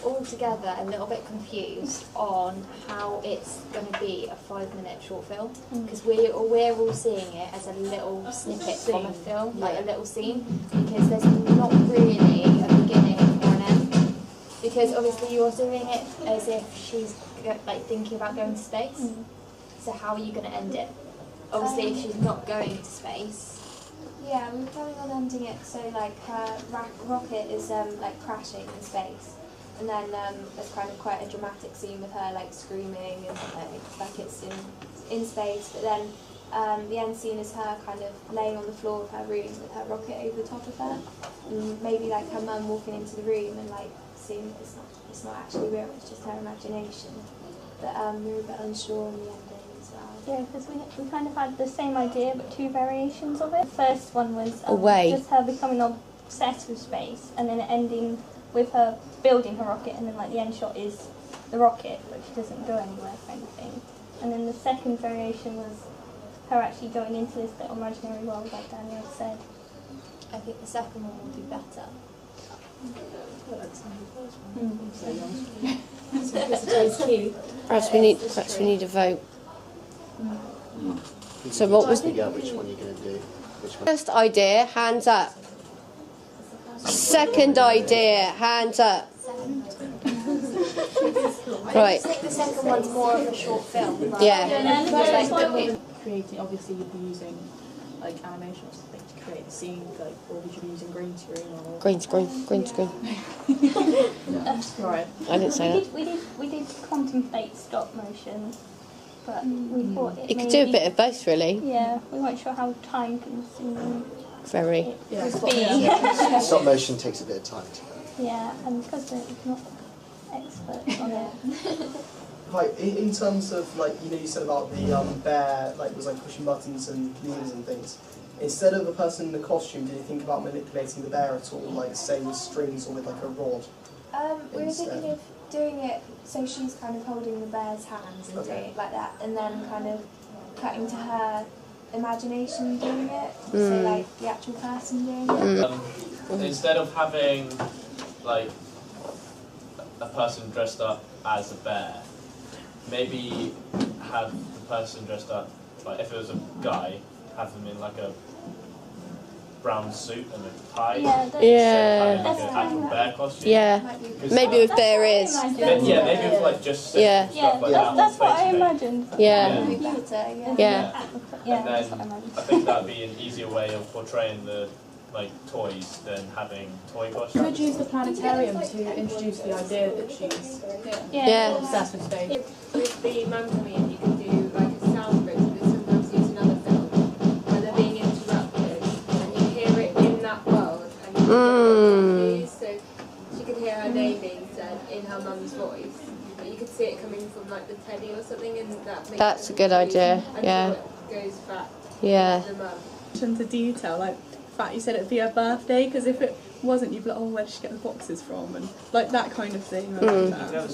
all together a little bit confused on how it's going to be a 5-minute short film, because we're all seeing it as a little snippet from a film, like a little scene, because there's not really a beginning or an end. Because obviously you're doing it as if she's like thinking about going to space. So how are you going to end it? Obviously, if she's not going to space. Yeah, we're planning on ending it so like her rocket is like crashing in space, and then there's kind of quite a dramatic scene with her like screaming and like it's in space. But then the end scene is her kind of laying on the floor of her room with her rocket over the top of her, and maybe like her mum walking into the room and like seeing that it's not actually real, it's just her imagination. But we're a bit unsure on the ending. Yeah, because we kind of had the same idea but two variations of it. The first one was just her becoming obsessed with space, and then ending with her building her rocket, and then like the end shot is the rocket but she doesn't go anywhere kind of thing. And then the second variation was her actually going into this little imaginary world like Daniel said. I think the second one will be better. Perhaps we need a vote. So what was which one you're going to do? first idea? Hands up. Second idea, hands up. Right. I think the second one's more of a short film. Right? Yeah. Creating, obviously you'd be using like animation or something to create the scene, like, or would you be using green screen or Green screen. right? I didn't say that. We did contemplate stop motion, but we thought You could do a bit of both, really. Yeah, we weren't sure how time consuming Very. it would be. Stop motion takes a bit of time to go. Yeah, and because we're not experts on it. Right, in terms of, like, you know, you said about the bear, like, was like pushing buttons and levers and things. Instead of a person in the costume, did you think about manipulating the bear at all, like, say with strings or with like a rod? We were thinking of doing it so she's kind of holding the bear's hands and doing it like that, and then kind of cutting to her imagination doing it, so like the actual person doing it. Instead of having like a person dressed up as a bear, maybe have the person dressed up, like if it was a guy, have them in like a brown suit and a tie. Yeah. Like an actual bear costume. Yeah. Maybe with there is. Yeah, maybe with like just Yeah. stuff like that. That's what I basically. imagined. Yeah. Yeah. Yeah. And then I think that'd be an easier way of portraying the like toys than having toy costumes. Could use the planetarium to introduce the idea that she's Yeah. obsessed with space. With the Mummy, you can do like a sound bridge, but sometimes use another film where they're being interrupted and you hear it in that world and you get confused. So she could hear her name being said in her mum's voice, but you could see it coming from like the teddy or something, and that makes That's it a good idea. confusing Yeah. until it goes back Yeah. to the mum. Attention to detail, like the fact you said it'd be her birthday, because if it wasn't, you'd be like, oh, where did she get the boxes from, and like that kind of thing. I like that.